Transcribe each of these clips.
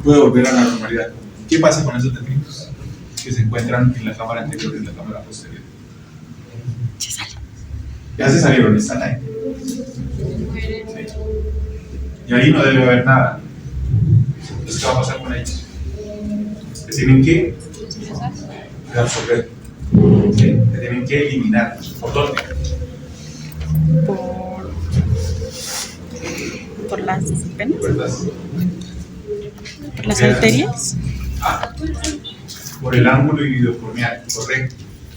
puede volver a la normalidad. ¿Qué pasa con esos detritos que se encuentran en la cámara anterior y en la cámara posterior? Ya se salieron, están ahí. Sí. Y ahí no debe haber nada. Entonces, ¿qué va a pasar con ellos? Que tienen que absorber, ¿sí? Que tienen que eliminar. ¿Por dónde? Por las venas, ¿Verdad? por las arterias. Por el ángulo iridocorneal, correcto.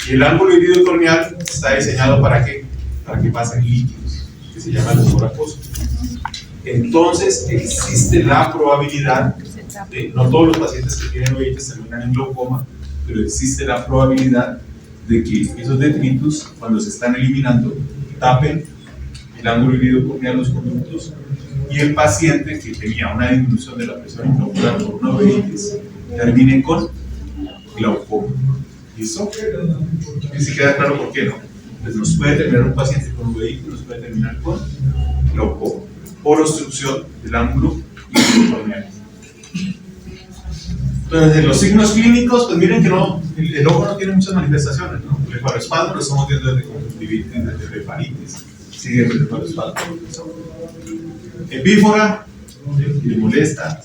Y el ángulo iridocorneal está diseñado ¿para qué? Para que pasen líquidos, que se llama el humor acuoso. Entonces existe la probabilidad, no todos los pacientes que tienen uveitis terminan en glaucoma, pero existe la probabilidad de que esos detritus, cuando se están eliminando, tapen el ángulo iridocorneal, los conductos, y el paciente que tenía una disminución de la presión intraocular por una uveitis termine con glaucoma. ¿Listo? Y si queda claro por qué no. Pues nos puede terminar un paciente con uveitis, nos puede terminar con glaucoma por obstrucción del ángulo iridocorneal. Entonces, los signos clínicos, pues miren que no, el ojo no tiene muchas manifestaciones, ¿no? El blefaroespasmo lo estamos viendo desde conjuntivitis, desde blefaritis, sigue el blefaroespasmo. Epífora, le molesta,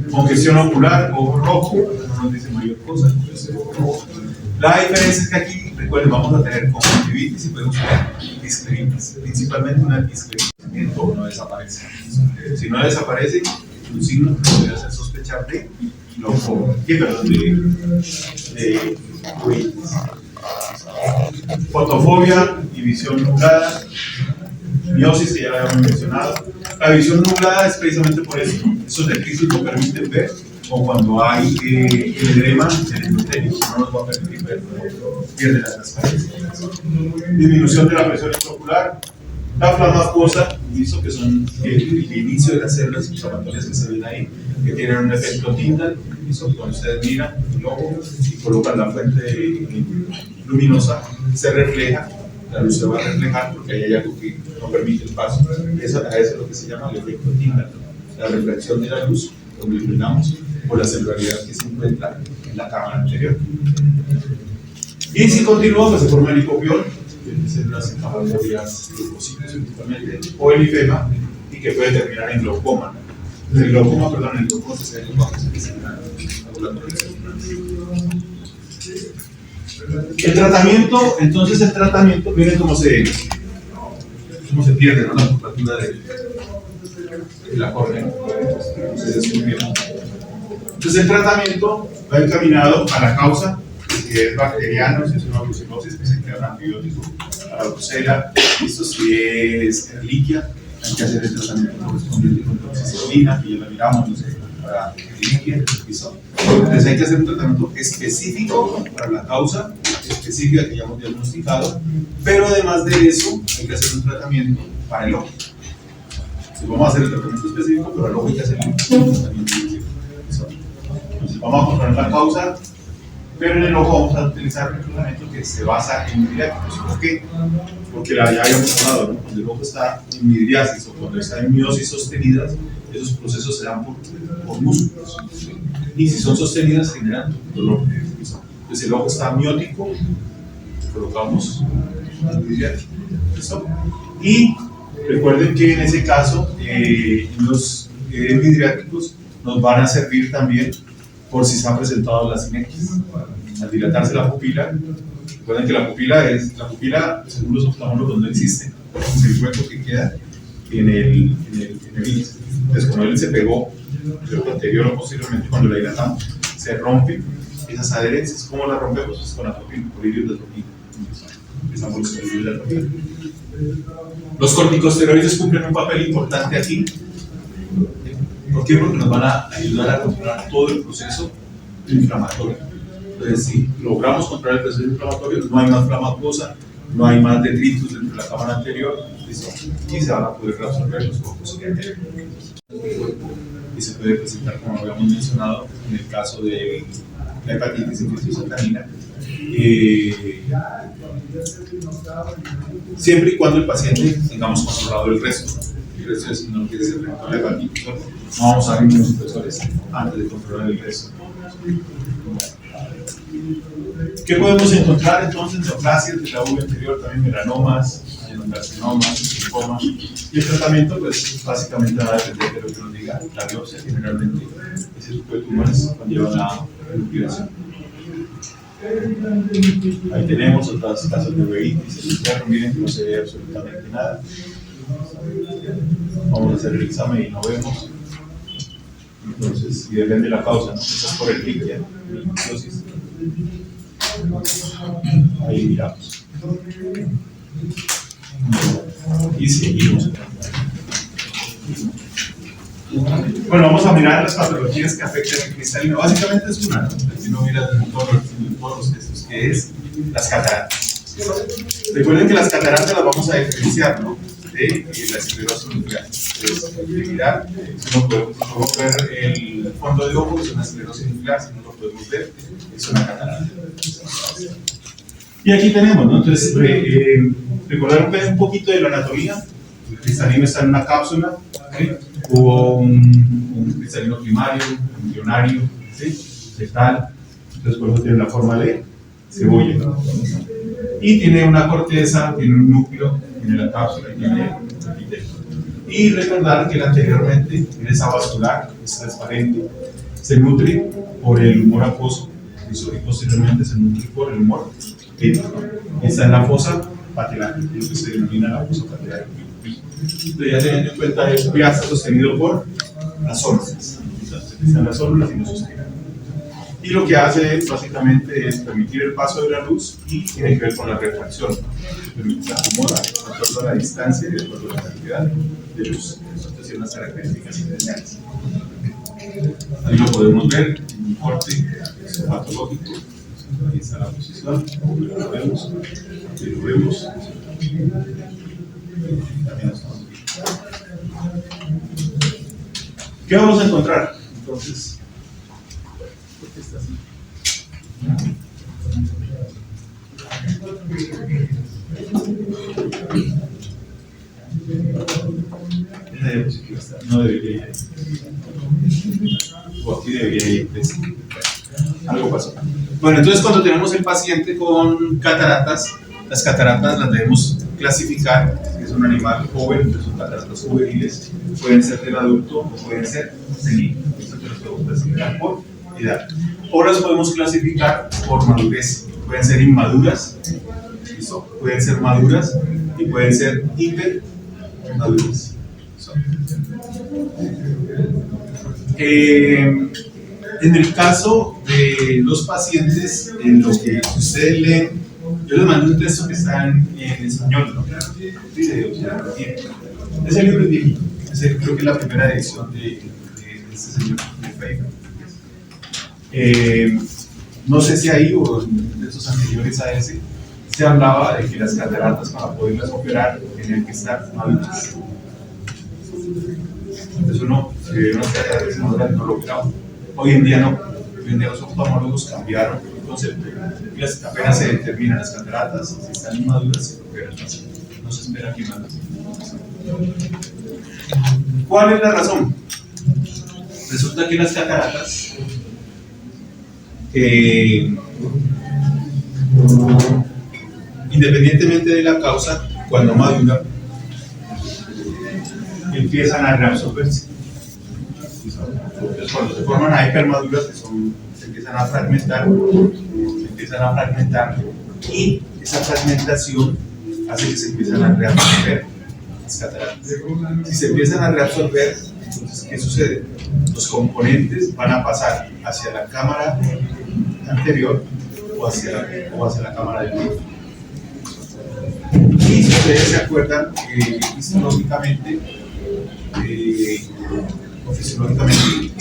congestión ocular, ojo rojo, no nos dice mayor cosa, ojo rojo. La diferencia es que aquí, recuerden, vamos a tener conjuntivitis y podemos tener discleritis, principalmente una discleritis, no desaparece. Si no desaparece, un signo que podría hacer sospechar de glaucoma, de uveitis. Fotofobia y visión nublada, miosis que ya la habíamos mencionado. La visión nublada es precisamente por eso, esos detritus no permiten ver, o cuando hay edema en el endotelio, no nos va a permitir ver, pierde la transparencia. Disminución de la presión intraocular, la flama acuosa, hizo que son el inicio de las células inflamatorias que se ven ahí, que tienen un efecto Tyndall, hizo que cuando ustedes miran el ojo y colocan la fuente luminosa, se refleja, la luz se va a reflejar porque ahí hay algo que no permite el paso. Eso es lo que se llama el efecto Tyndall, la reflexión de la luz, como lo iluminamos, por la celularidad que se encuentra en la cámara anterior. Y si continúa, pues se forma el hipopión, células inflamatorias, leucocitos principalmente, o el linfema, y que puede terminar en glaucoma. El glaucoma, perdón, el glaucoma se ve en los bajos el tratamiento, entonces el tratamiento, miren cómo se pierde, ¿no? La curvatura de la córnea. Entonces el tratamiento va encaminado a la causa, si es bacteriano, si es una brucelosis, que se crea un antibiótico para la brucela, esto si es erliquia, hay que hacer el tratamiento correspondiente con toxicilina, que ya la miramos, no sé, para erliquia, entonces hay que hacer un tratamiento específico para la causa específica que ya hemos diagnosticado, pero además de eso hay que hacer un tratamiento para el ojo. Si vamos a hacer el tratamiento específico, pero al ojo hay que hacer el tratamiento específico. Entonces vamos a controlar la causa, pero en el ojo vamos a utilizar un tratamiento que se basa en midriáticos. ¿Por qué? Porque ya habíamos hablado, ¿no? Cuando el ojo está en midriasis o cuando está en miosis sostenidas, esos procesos se dan por músculos. Y si son sostenidas, generan dolor. Entonces el ojo está miótico, colocamos el midriático. Y recuerden que en ese caso, los midriáticos nos van a servir también por si se han presentado las sinergias. Al dilatarse la pupila, recuerden que la pupila según los oftalmólogos no existe, es el hueco que queda en el índice. Entonces cuando él se pegó, el ojo anterior o posteriormente, cuando la dilatamos, se rompen esas adherencias. ¿Cómo las rompemos? Pues con atropina, colirio de atropina. Empezamos los colirios de atropina. Los corticosteroides cumplen un papel importante aquí. ¿Por qué? Porque nos van a ayudar a controlar todo el proceso inflamatorio. Entonces, si logramos controlar el proceso inflamatorio, no hay más flama acuosa, no hay más detritus dentro de la cámara anterior, ¿listo? Y se van a poder reabsorber los focos y se puede presentar, como habíamos mencionado, en el caso de la hepatitis infecciosa siempre y cuando el paciente tengamos controlado el resto. pero eso es, no quiere ser rentable para el difusor. No vamos a abrir los impresores antes de controlar el resto. ¿Qué podemos encontrar entonces? Neoplasias de la uva anterior, también melanomas, adenocarcinomas, linfomas. Y el tratamiento, pues básicamente va a depender de lo que nos diga la biopsia. Generalmente, ese tipo de tumores conllevan la enucleación. Ahí tenemos otras casos de uveitis, el interno, miren que no se ve absolutamente nada. Vamos a hacer el examen y no vemos. Entonces, y depende de la causa, ¿no? Esa es por el liquia, la nucleosis. Ahí miramos. Y seguimos. Bueno, vamos a mirar las patologías que afectan el cristalino. Básicamente es una, ¿no? Si no miras todos los textos, que es las cataratas. Recuerden que las cataratas las vamos a diferenciar, ¿no? De la esclerosis nuclear. Entonces, hay que mirar, si no podemos ver el fondo de ojo, es una esclerosis nuclear, si no lo podemos ver, es una catarata. Y aquí tenemos, ¿no? Entonces, recordar un poquito de la anatomía. El cristalino está en una cápsula, ¿sí? Hubo un cristalino primario, embrionario, ¿sí? Fetal, entonces por eso tiene la forma de cebolla, ¿no? Y tiene una corteza, tiene un núcleo, tiene la cápsula y tiene el epitelio. Y recordar que anteriormente tiene esa vascular, es transparente, se nutre por el humor acuoso y posteriormente se nutre por el humor ético. Está en la fosa patelar, lo que se denomina la fosa patelar. Entonces, ya teniendo en cuenta eso, ya está sostenido por las células. Entonces, están las células y nos sostienen. Y lo que hace básicamente es permitir el paso de la luz y tiene que ver con la refracción. Permite se acomoda de acuerdo a la distancia y de acuerdo a la cantidad de luz. Eso tiene unas características especiales. Ahí lo podemos ver en un corte patológico. Ahí está la posición, lo vemos, ahí lo vemos. También estamos viendo. ¿Qué vamos a encontrar? Entonces, ¿por qué está así? Esa diapositiva está, no debería ir ahí. O aquí debería ir. Algo pasó. Bueno, entonces cuando tenemos el paciente con cataratas, las cataratas las debemos clasificar. Es un animal joven, entonces son cataratas juveniles, pueden ser del adulto o pueden ser seniles. Eso te lo podemos clasificar por edad. O las podemos clasificar por madurez. Pueden ser inmaduras, ¿listo? Pueden ser maduras y pueden ser hipermaduras. En el caso de los pacientes, en lo que ustedes leen, yo les mando un texto que está en español, ¿no? Ese libro es viejito, creo que es la primera edición de este señor de Facebook. No sé si ahí o en esos anteriores a ese se hablaba de que las cataratas, para poderlas operar, tenían que estar maduras. Entonces uno, si ve unas cataratas maduras, no lo operaba. Hoy en día no. Hoy en día los oftalmólogos cambiaron el concepto. Y apenas se determinan las cataratas, si están inmaduras, se operan. No se espera que maduren. ¿Cuál es la razón? Resulta que las cataratas independientemente de la causa, cuando maduran, empiezan a reabsorberse. Entonces, cuando se forman a hipermaduras, se empiezan a fragmentar, y esa fragmentación hace que se empiezan a reabsorber las cataratas. Si se empiezan a reabsorber, entonces, ¿qué sucede? Los componentes van a pasar hacia la cámara anterior o hacia la cámara del medio. Y si ustedes se acuerdan, histológicamente o fisiológicamente,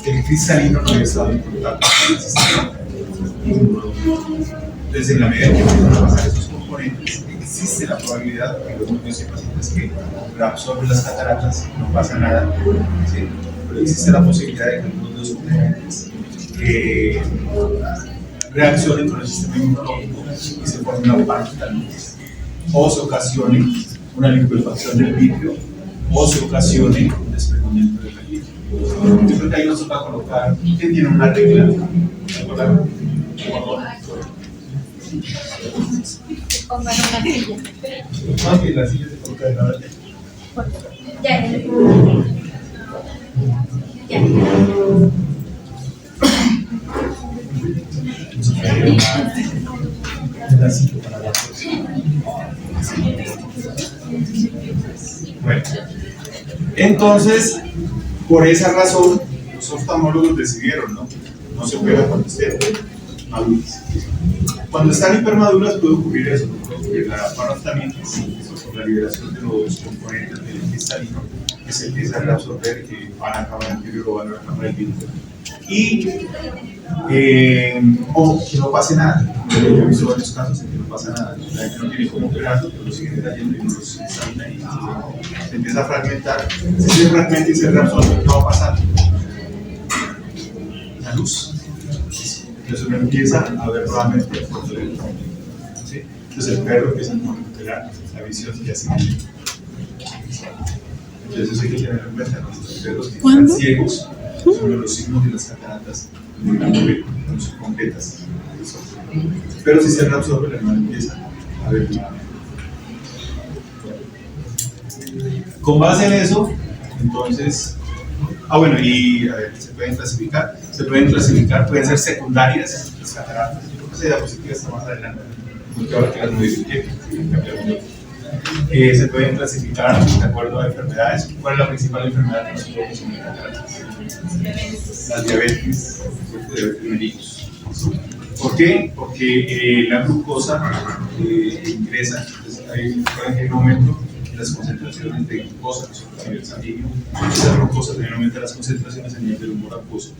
el cristalino no ha estado en contacto con el sistema inmunológico. Entonces, en la medida en que empiezan a pasar esos componentes, existe la probabilidad que los niños y pacientes que reabsorben las cataratas no pasa nada, ¿sí? Pero existe la posibilidad de que algunos de los componentes reaccionen con el sistema inmunológico y se forme una pancreatitis, o se ocasione una liquefacción del vidrio o se ocasione un desprendimiento de la línea. Yo creo que ahí nos toca colocar, ¿quién tiene una regla? ¿Recuerdan? Pongan una silla. Más que la silla se coloca de la Ya. Bueno, entonces, por esa razón, los oftalmólogos decidieron, no se opera cuando estén maduras. Cuando están hipermaduras puede ocurrir eso, puede ocurrir la paractamitis, por la liberación de los componentes del cristalino que se empieza a reabsorber, que van a cámara anterior o van a la cámara del vidrio. Y o que no pase nada. Yo he visto varios casos en que no pasa nada. La gente no tiene cómo operarlo, pero lo siguen trayendo y los examina y se empieza a fragmentar. Si se fragmenta y se reabsorbe, no va a pasar. La luz. Entonces uno empieza a ver nuevamente el fondo del mundo. ¿Sí? Entonces el perro empieza a recuperar la visión y así. Entonces eso hay que tenerlo en cuenta. Los perros que están ciegos son uno de los signos de las cataratas completas. Pero si se reabsorbe, el animal empieza a ver nuevamente. Con base en eso, entonces, bueno, y a ver, se pueden clasificar, pueden ser secundarias las cataratas. Yo creo que esa diapositiva está más adelante, porque ahora que las modifiqué, se pueden clasificar de acuerdo a enfermedades. ¿Cuál es la principal enfermedad que nosotros consumimos en cataratas? Las diabetes mellitus. ¿Por qué? Porque la glucosa ingresa, entonces hay un aumento en las concentraciones de glucosa a nivel sanguíneo. Esa glucosa también aumenta las concentraciones a nivel del humor acuoso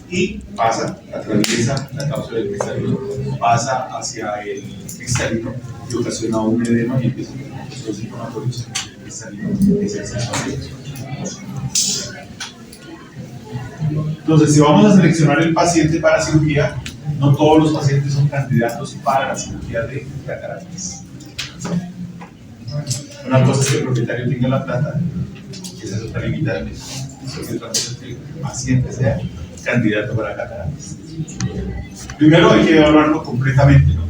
y pasa, atraviesa la cápsula del cristalino, pasa hacia el cristalino y ocasiona un edema y empieza a tener procesos inflamatorios en el cristalino y se exacerba. Entonces, si vamos a seleccionar el paciente para cirugía, no todos los pacientes son candidatos para la cirugía de cataratas. Una cosa es que el propietario tenga la plata, y esa es otra limitante. Y otra cosa es que el paciente sea candidato para cataratas. Primero hay que evaluarlo completamente, ¿no?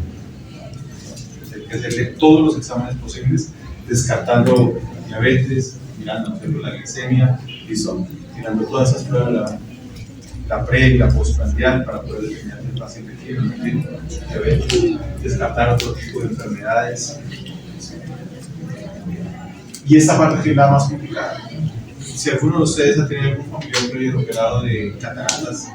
Hay que hacerle todos los exámenes posibles, descartando diabetes, mirando la glicemia, listo, mirando todas esas pruebas, la pre y la postprandial, para poder determinar si el paciente tiene diabetes, descartar otro tipo de enfermedades. Y esta parte que es la más complicada. Si alguno de ustedes ha tenido algún familiar previo operado de cataratas,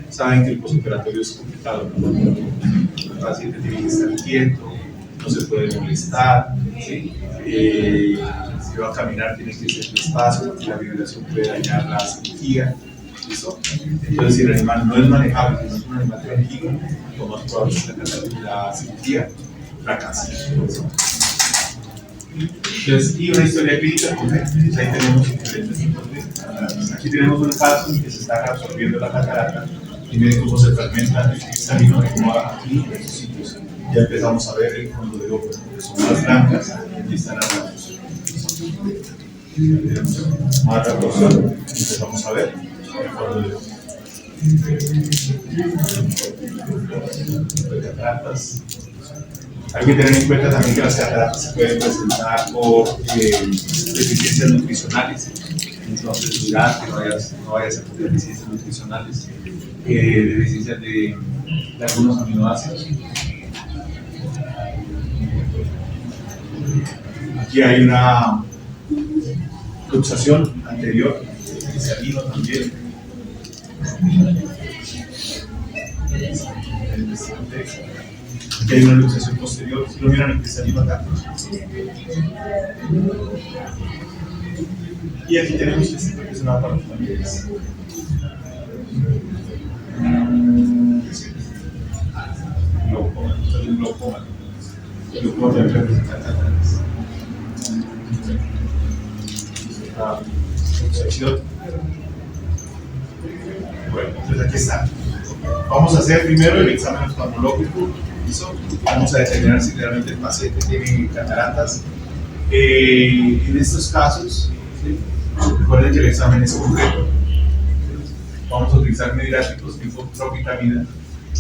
saben que el postoperatorio es complicado, ¿no? El paciente tiene que estar quieto, no se puede molestar, ¿sí? Si va a caminar tiene que ser despacio porque la vibración puede dañar la cirugía. ¿Listo? Entonces, si el animal no es manejable, si no es un animal tranquilo, lo más probable es que la cirugía fracase. Entonces, y una historia clínica, pues ahí tenemos diferentes tipos de cataratas. Aquí tenemos un caso en que se está reabsorbiendo la catarata y miren cómo se fragmenta el cristalino que va aquí en estos sitios. Ya empezamos a ver el fondo de ojo, que son más blancas y están arrasados. Más reabsorción, empezamos a ver el fondo de ojo. Cataratas. Hay que tener en cuenta también que las cataratas se pueden presentar por deficiencias nutricionales. Entonces, mirar que no vaya a ser por deficiencias nutricionales, deficiencias de algunos aminoácidos. Aquí hay una luxación anterior, cristalino también. Aquí hay una luxación posterior, si lo miran el cristalino acá. Y aquí tenemos este que es una parte también. Glaucoma, esto es un glaucoma. El glaucoma también representa cataratas. Esta luxación. Bueno, entonces aquí está. Vamos a hacer primero el examen oftalmológico. Vamos a determinar si realmente el paciente tiene cataratas. En estos casos, ¿sí? Recuerden que el examen es concreto. Vamos a utilizar mediráticos tipo tropicamida.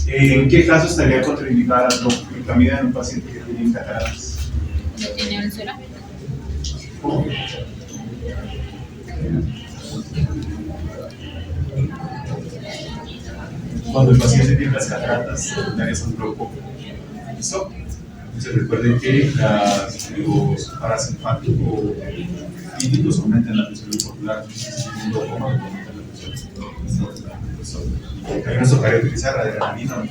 ¿En qué caso estaría contraindicada la tropicamida en un paciente que tiene cataratas? ¿No tiene úlcera? ¿Cómo? Cuando el paciente tiene las cataratas secundarias a un glaucoma. ¿Listo? Entonces recuerden que los parasinfáticos líquidos aumentan la presión ocular. Un glaucoma aumenta la presión. También nos tocaría utilizar adrenalina.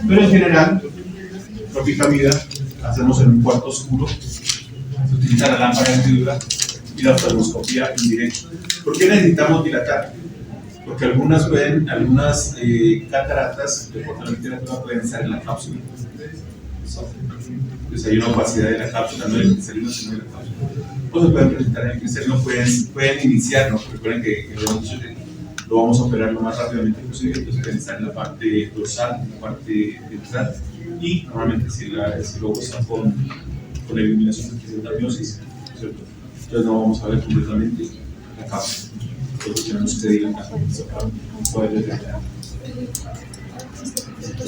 Pero en general, tropicamida hacemos en un cuarto oscuro. Se utiliza la lámpara hendidura y la oftalmoscopía indirecta. ¿Por qué necesitamos dilatar? Porque algunas cataratas de corta literatura pueden estar en la cápsula. Entonces hay una opacidad de la cápsula, no del cristalino, sino de la cápsula. O se pueden presentar en el cristalino, pueden iniciar, ¿no? Recuerden que lo vamos a operar lo más rápidamente posible, entonces pueden estar en la parte dorsal, en la parte ventral, y normalmente si luego está con la eliminación de la miosis, ¿cierto? Entonces no vamos a ver completamente la cápsula. Entonces tenemos que dilatar.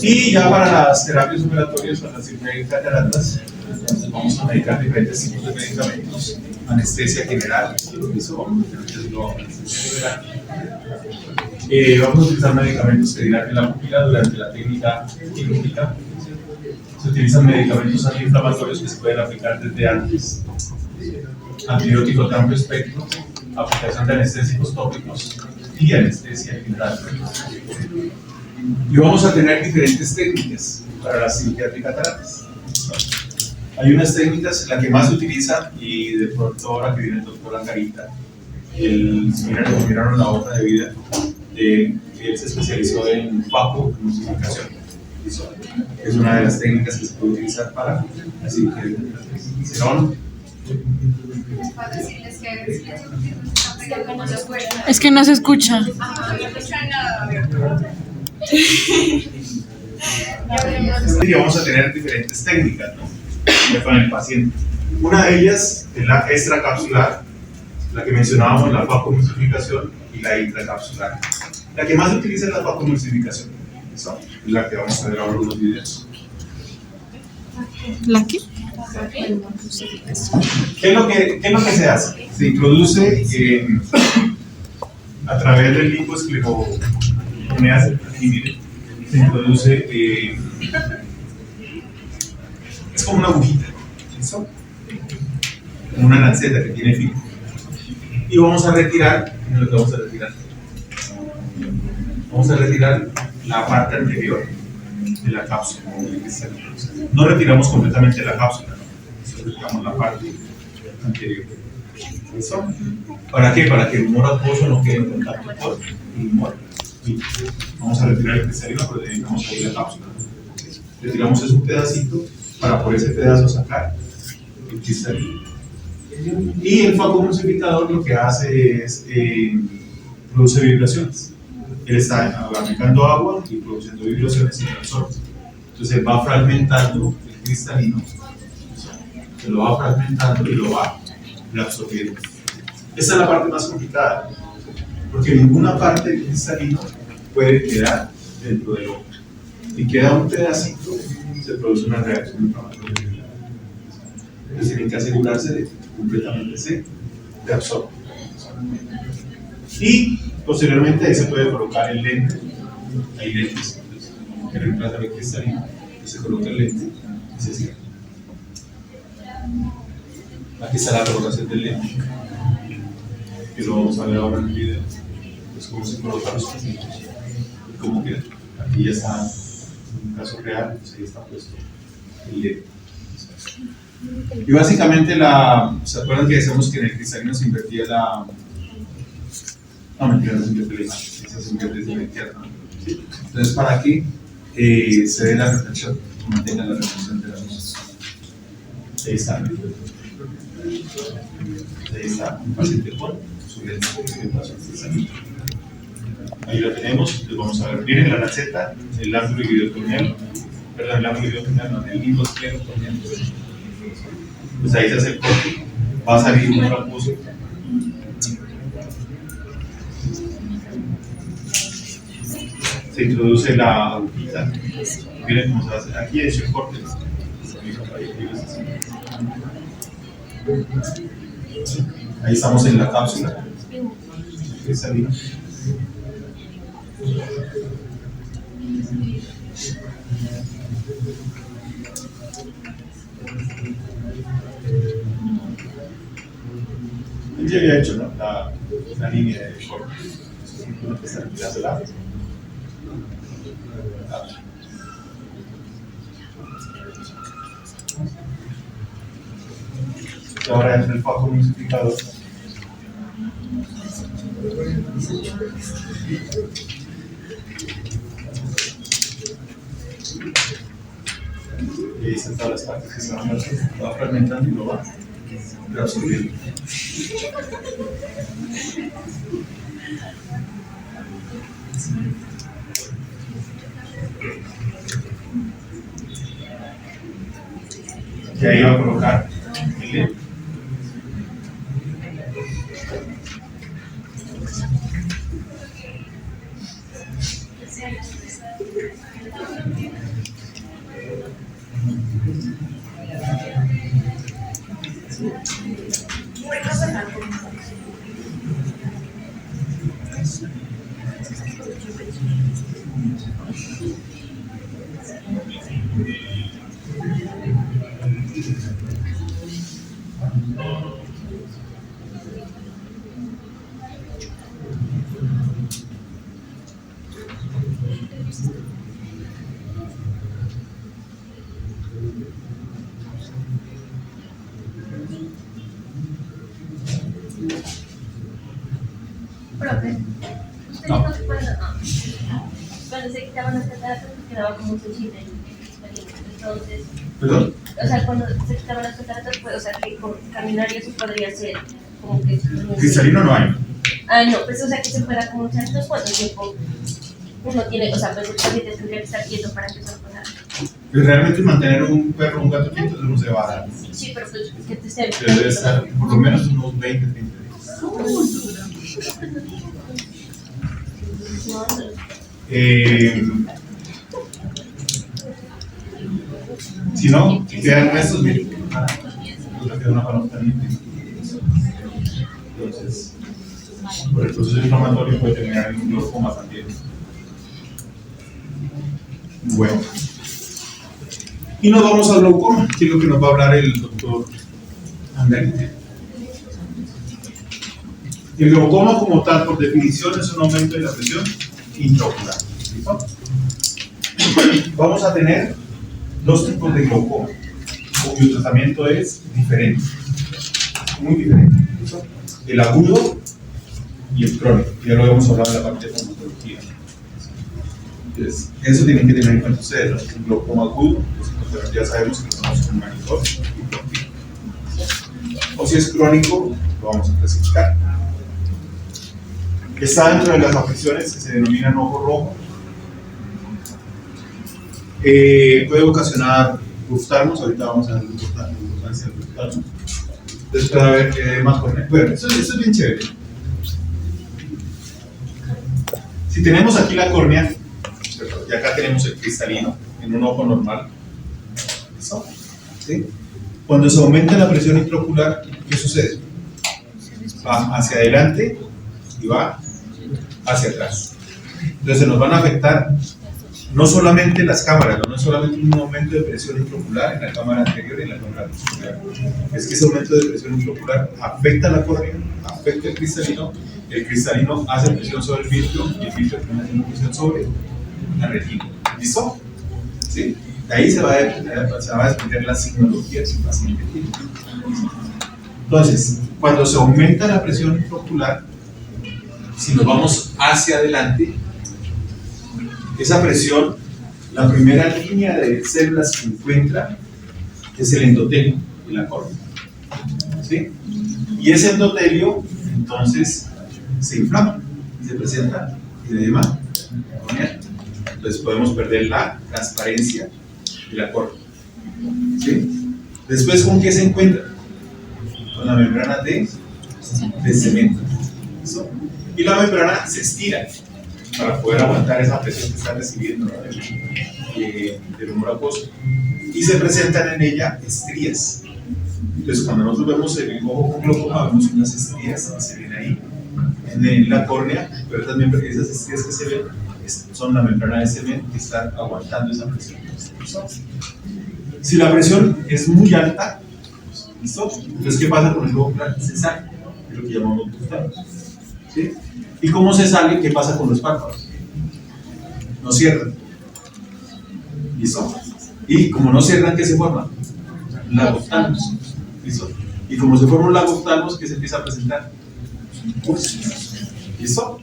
Y ya para las terapias operatorias, para la cirugía de cataratas, entonces vamos a medicar diferentes tipos de medicamentos, anestesia general, eso vamos a hacerlo anestesia general. Vamos a utilizar medicamentos que dilaten la pupila durante la técnica quirúrgica. Se utilizan medicamentos antiinflamatorios que se pueden aplicar desde antes, antibióticos de amplio espectro, aplicación de anestésicos tópicos y anestesia general. Y vamos a tener diferentes técnicas para la cirugía de cataratas. Hay unas técnicas, la que más se utiliza, y de pronto ahora que viene el doctor Angarita, miraron la hoja de vida, él se especializó en vacuumultiplicación. Es una de las técnicas que se puede utilizar para la cirugía de cataratas. Es que no se escucha. Y vamos a tener diferentes técnicas, ¿no? Con el paciente. Una de ellas es la extracapsular, la que mencionábamos, la vacuumultiplicación, y la intracapsular. La que más se utiliza es la vacuumultiplicación, es la que vamos a ver ahora en los videos. ¿La qué? ¿Qué es lo que se hace? Se introduce a través del limbo escleroneal, se introduce, es como una agujita, ¿listo? Como una lanceta que tiene filo. Y vamos a retirar, ¿qué es lo que vamos a retirar? Vamos a retirar la parte anterior de la cápsula. No retiramos completamente la cápsula, solo retiramos la parte anterior. ¿Listo? ¿Para qué? Para que el humor acuoso no quede en contacto con el humor. Vamos a retirar el cristalino, pero dejamos ahí la cápsula. Retiramos ese pedacito para por ese pedazo sacar el cristalino. Y el vacuumultiplicador lo que hace es produce vibraciones. Él está aplicando agua y produciendo vibraciones y absorbe. Entonces él va fragmentando el cristalino, se lo va fragmentando y lo va reabsorbiendo. Esta es la parte más complicada, porque ninguna parte del cristalino puede quedar dentro del ojo. Si queda un pedacito, se produce una reacción inflamatoria. Entonces tienen que asegurarse de que completamente se reabsorbe. Y posteriormente ahí se puede colocar el lente. Hay lentes que reemplazan el cristalino, se coloca el lente y se cierra. Aquí está la colocación del lente, que lo vamos a ver ahora en el video. Es cómo se colocan los puntitos y cómo queda. Aquí ya está, en un caso real, pues ahí está puesto el lente. Y básicamente, ¿se acuerdan que decíamos que en el cristalino se invertía la... No, mentira, no se invierte la imagen, esa se invierte desde la izquierda. Entonces, para que se dé la reflexión, mantenga la reflexión de la luz. Ahí está. Ahí está, un paciente con su lente de paso cristalino. Ahí lo tenemos, entonces vamos a ver. Miren la lanceta, el ángulo iliocranial, perdón, el ángulo iliocranial, no, el limbo esclerocorneal. Pues ahí se hace el corte va a salir un reposo. Se introduce la agujita. Miren cómo se hace. Aquí es el corte. Ahí estamos en la cápsula. Cristalina. Él ya había hecho, ¿no? La línea de corte. Uno que está mirando el lado. Y ahora entra el fajo multiplicador. Y ahí están todas las partes que se van va fragmentando y lo va reabsorbiendo. Y ahí va a colocar el LED. Profe, usted No. dijo que cuando se quitaban las cataratas quedaba como sensible el entonces, ¿Perdón? o sea, cuando se quitaban las cataratas, pues, o sea, que con caminar y eso podría ser como que... Cristalino no hay. Ah, no, pues, o sea, que se fuera como un santo, ¿cuánto tiempo uno tiene? O sea, pues el paciente tendría que estar quieto para empezar con algo. Pues realmente mantener un perro, un gato quieto, eso no se va a dar. Sí, pero pues que te esté... Debe estar por lo menos unos 20, 30 días. Si no, quedan restos, miren. Queda una paloma también. Entonces, por el proceso inflamatorio puede terminar en un glaucoma también. Bueno. Y nos vamos al glaucoma, que es lo que nos va a hablar el doctor Andrés. El glaucoma como tal, por definición, es un aumento de la presión intraocular. ¿Listo? Vamos a tener dos tipos de glaucoma, cuyo tratamiento es diferente, muy diferente. ¿Listo? El agudo y el crónico. Ya lo hemos hablado en la parte de farmacología. Entonces, eso tienen que tener en cuenta ustedes, ¿no? El glaucoma agudo, pues, ya sabemos que lo tenemos en monitor y crónico. O si es crónico, lo vamos a clasificar. Está dentro de las afecciones que se denominan ojo rojo. Puede ocasionar oftalmos, ahorita vamos a ver la importancia del oftalmo. Entonces puede haber más córnea. Bueno, eso es bien chévere. Si tenemos aquí la córnea, y acá tenemos el cristalino en un ojo normal, ¿eso? ¿Sí? Cuando se aumenta la presión intraocular, ¿qué sucede? Va hacia adelante y va hacia atrás. Entonces se nos van a afectar no solamente las cámaras, no es solamente un aumento de presión intraocular en la cámara anterior y en la cámara posterior. Es que ese aumento de presión intraocular afecta la córnea, afecta el cristalino hace presión sobre el vitrio y el vitrio también hace presión sobre la retina. ¿Listo? ¿Sí? De ahí se va a desprender la signología si el paciente tiene. Entonces, cuando se aumenta la presión intraocular, si nos vamos hacia adelante, esa presión, la primera línea de células que encuentra es el endotelio de la córnea. ¿Sí? Y ese endotelio, entonces, se inflama y se presenta edema corneal. Entonces podemos perder la transparencia de la córnea. ¿Sí? Después, ¿con qué se encuentra? Con una membrana de cemento. ¿Listo? Y la membrana se estira para poder aguantar esa presión que está recibiendo, ¿no? del humor acuoso. Y se presentan en ella estrías. Entonces, cuando nosotros vemos el ojo con glaucoma, vemos unas estrías que se ven ahí en la córnea, pero también esas estrías que se ven son la membrana de cemento que está aguantando esa presión. ¿Listo? Si la presión es muy alta, ¿listo? Entonces, ¿qué pasa con el ojo ocular? Se sale, es lo que llamamos gustanos. ¿Sí? ¿Y cómo se sale? ¿Qué pasa con los párpados? No cierran. ¿Listo? Y como no cierran, ¿qué se forma? Lagos. ¿Listo? Y como se forma un lagos, ¿qué se empieza a presentar? ¿Listo?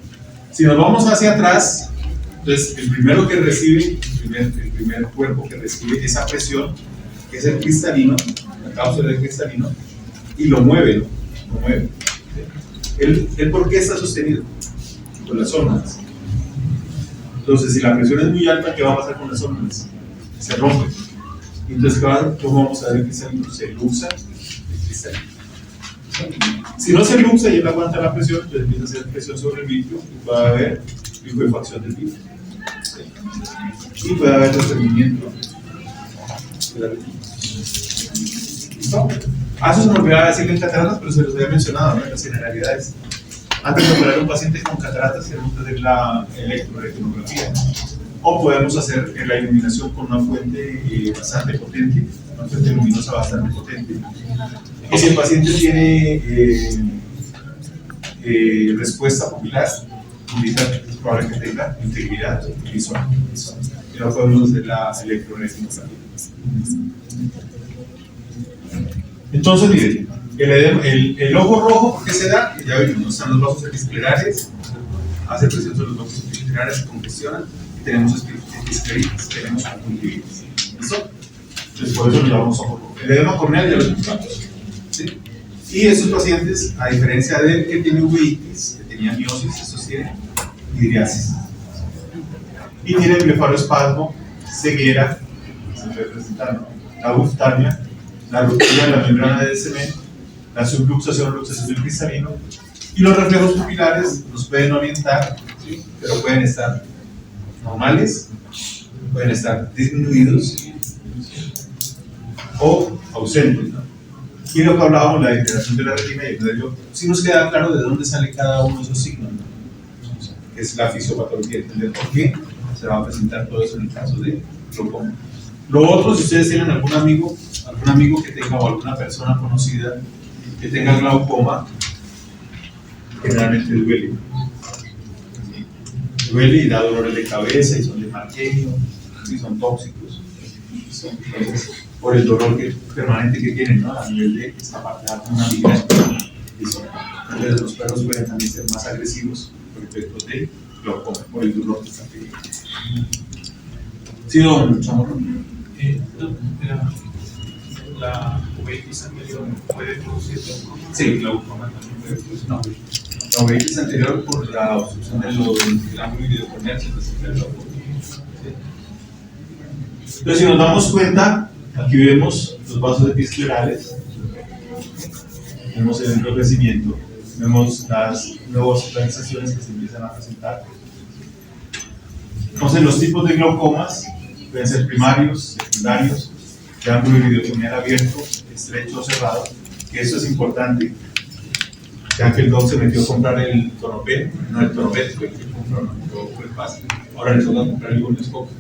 Si nos vamos hacia atrás, entonces el primero que recibe, el primer cuerpo que recibe esa presión, es el cristalino, la cápsula del cristalino, y lo mueve, ¿no? Lo mueve. ¿El por qué está sostenido? Con las hormonas. Entonces, si la presión es muy alta, ¿qué va a pasar con las hormonas? Se rompe. Entonces, ¿cómo vamos a ver el cristalino? Se luxa el cristalino. Si no se luxa y él aguanta la presión, entonces empieza a hacer presión sobre el vidrio y puede haber licuefacción del vidrio. Y puede haber desprendimiento de la retina. ¿Listo? Eso se me olvidaba decirle en cataratas, pero se los había mencionado, ¿no? En las generalidades. Antes de operar a un paciente con cataratas, tenemos que hacer la electroretinografía. O podemos hacer la iluminación con una fuente bastante potente, una fuente luminosa bastante potente. Y si el paciente tiene respuesta pupilar, indica que es probable que tenga integridad visual. Y no podemos hacer la electroretinografía. Entonces, miren, el ojo rojo, ¿por qué se da? Ya vimos, ¿no? Están los vasos episclerares, hace presión sobre los vasos episclerares, se congestionan y tenemos episcleritis, tenemos conjuntivitis. ¿Listo? Entonces, por eso lo llamamos ojo rojo. El edema corneal ya lo explicamos. ¿Sí? Y esos pacientes, a diferencia del que tiene uveitis, que tenía miosis, estos tienen midriasis. Y tienen blefaroespasmo, ceguera, se puede presentar, ¿no? La buftalmia, la ruptura de la membrana de cemento, la subluxación o luxación del cristalino, y los reflejos pupilares nos pueden orientar, ¿sí? Pero pueden estar normales, pueden estar disminuidos o ausentes, ¿no? Y lo que hablábamos, la degeneración de la retina y el nervio, sí nos queda claro de dónde sale cada uno de esos signos, ¿no? Que es la fisiopatología, entender por qué se va a presentar todo eso en el caso de glaucoma. Lo otro, si ustedes tienen algún amigo que tenga o alguna persona conocida que tenga glaucoma, generalmente duele. Duele y da dolores de cabeza y son de mal genio, y son tóxicos. Entonces, por el dolor permanente que tienen, ¿no? A nivel de esta parte de una migraña. Entonces, los perros pueden también ser más agresivos por efectos de glaucoma, por el dolor que están teniendo. ¿Sí, don Chamorro? La uveitis anterior puede producir glaucoma. Sí, glaucoma también puede producir. No, la uveitis anterior por la obstrucción del ángulo iridocorneal se presenta el glaucoma. Entonces, si nos damos cuenta, aquí vemos los vasos episclerales, vemos el enrojecimiento, vemos las nuevas organizaciones que se empiezan a presentar. Entonces, los tipos de glaucomas pueden ser primarios, secundarios, de ángulo iridocorneal abierto, estrecho o cerrado, que eso es importante, ya que el doc se metió a comprar el tonopet, no el tonopet, fue el que compró, no, fue el PAS, ahora le toca comprar el gonioscopio.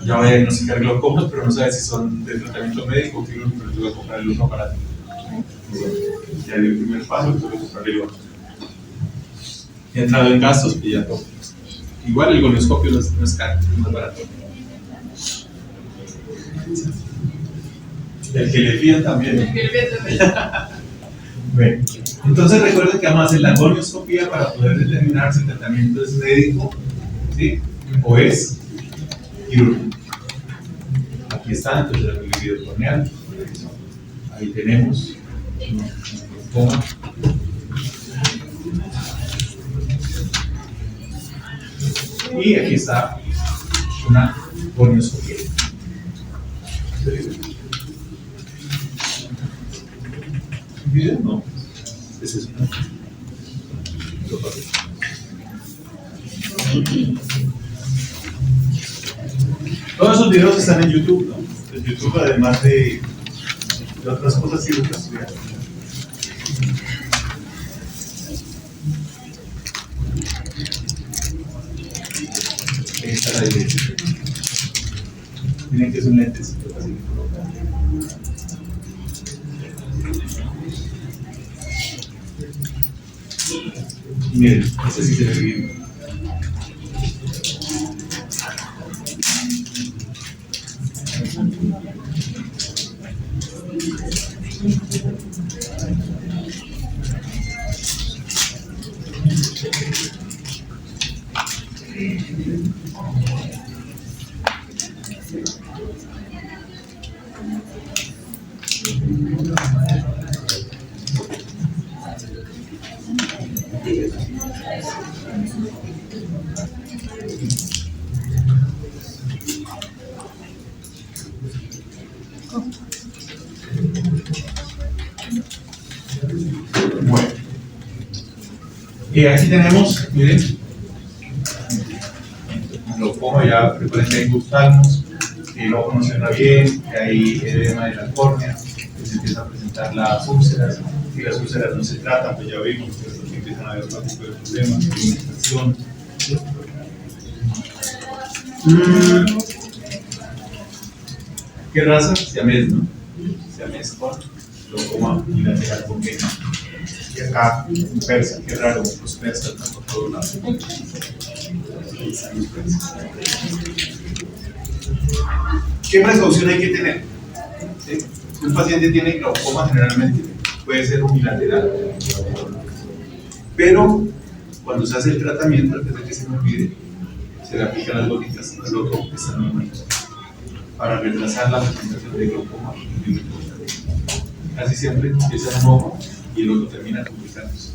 Ya va a diagnosticar glaucomas, pero no sabe si son de tratamiento médico o quirúrgico, pero le toca comprar el otro aparato. Ya dio el primer paso, le toca comprar el otro. Y ha entrado en gastos, pues ya todo. Igual el gonioscopio no es caro, es más barato. El que le pidan también. Bueno, entonces recuerden que vamos a hacer la gonioscopía para poder determinar si el tratamiento es médico, ¿sí? O es quirúrgico. Aquí está, entonces el video corneal. Ahí tenemos glaucoma. Y aquí está una gonioscopía. video? No. Es eso, ¿no? Todos esos videos están en YouTube, ¿no? En YouTube, además de otras cosas que buscas estudiar. Ahí está la derecha. Miren que es un lentecito así. Miren, este sí se ve bien. Bueno, y aquí tenemos, miren, lo pongo ya, recuerden que hay gustalmos, que el ojo no cierra bien, que hay edema de la córnea, que se empieza a presentar las úlceras, y las úlceras no se tratan, pues ya vimos que empiezan a haber otro tipo de problemas, infección. ¿Qué raza? Siamés, ¿no? Siamés con glaucoma bilateral, porque y acá un persa, qué raro, los persas están por todos lados. Ahí están los persas. ¿Qué precaución hay que tener? ¿Sí? Si un paciente tiene glaucoma, generalmente puede ser unilateral, pero cuando se hace el tratamiento, antes de que se me olvide, se le aplican las gotitas al otro que está normal para retrasar la presentación de glaucoma. Casi siempre empieza un ojo y el otro termina complicándose.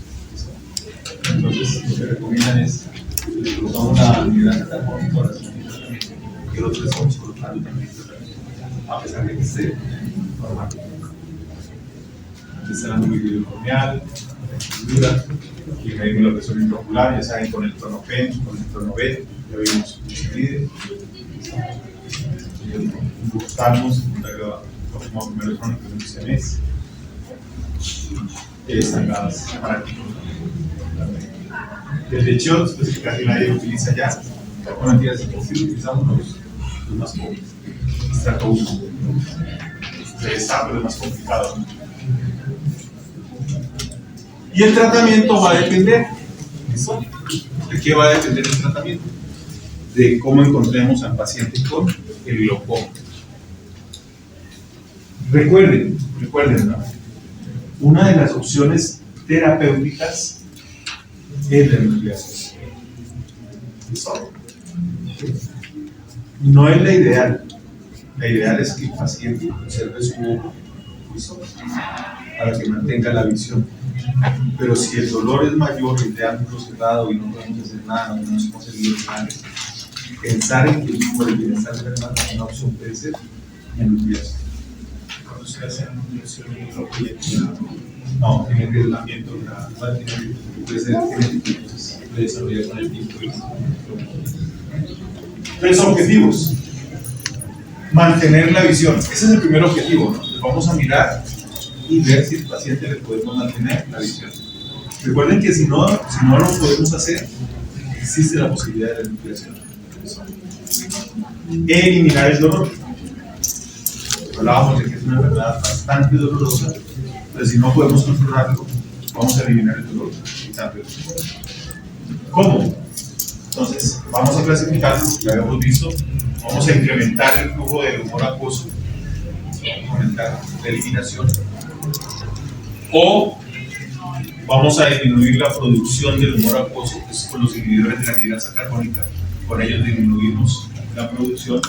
Entonces, lo que recomiendan es que le colocamos la unidad catagónica para su tratamiento y el otro le estamos colocando también tratamiento, a pesar de que esté normal. Aquí está la nube corneal, la textura, y medimos la presión intraocular, ya saben, con el tono PEN, con el tono B, ya vimos cómo se mide. Buscamos como primeros crónicos de Siamés. Están las prácticas. El lechón, pues que casi nadie utiliza ya. Bueno, entiendes, si utilizamos los más pobres. Estrato 1. Se está, pero es más complicado. Y el tratamiento va a depender. ¿Listo? ¿De qué va a depender el tratamiento? De cómo encontremos al paciente con el glaucoma. Recuerden, ¿no? Una de las opciones terapéuticas es la enucleación. ¿Listo? No es la ideal. La ideal es que el paciente conserve su ojo, ¿listo? Para que mantenga la visión. Pero si el dolor es mayor, el de ángulo cerrado y no podemos hacer nada, no podemos seguir los pensar en que por el bienestar de la hermana una opción puede ser enucleación. Cuando se hace la nucleación y lo No, tiene aislamiento gradual, puede ser genético, entonces puede desarrollar con el tiempo. Tres objetivos. Mantener la visión. Ese es el primer objetivo, ¿no? Vamos a mirar y ver si el paciente le podemos mantener la visión. Recuerden que si no lo podemos hacer, existe la posibilidad de la enucleación. Eliminar el dolor. Hablábamos de que es una enfermedad bastante dolorosa, pero si no podemos controlarlo, vamos a eliminar el dolor. ¿Cómo? Entonces, vamos a clasificarlo, ya habíamos visto, vamos a incrementar el flujo del humor acuoso, aumentar la eliminación, o vamos a disminuir la producción del humor acuoso, que es con los inhibidores de la anhidrasa carbónica, con ellos disminuimos la producción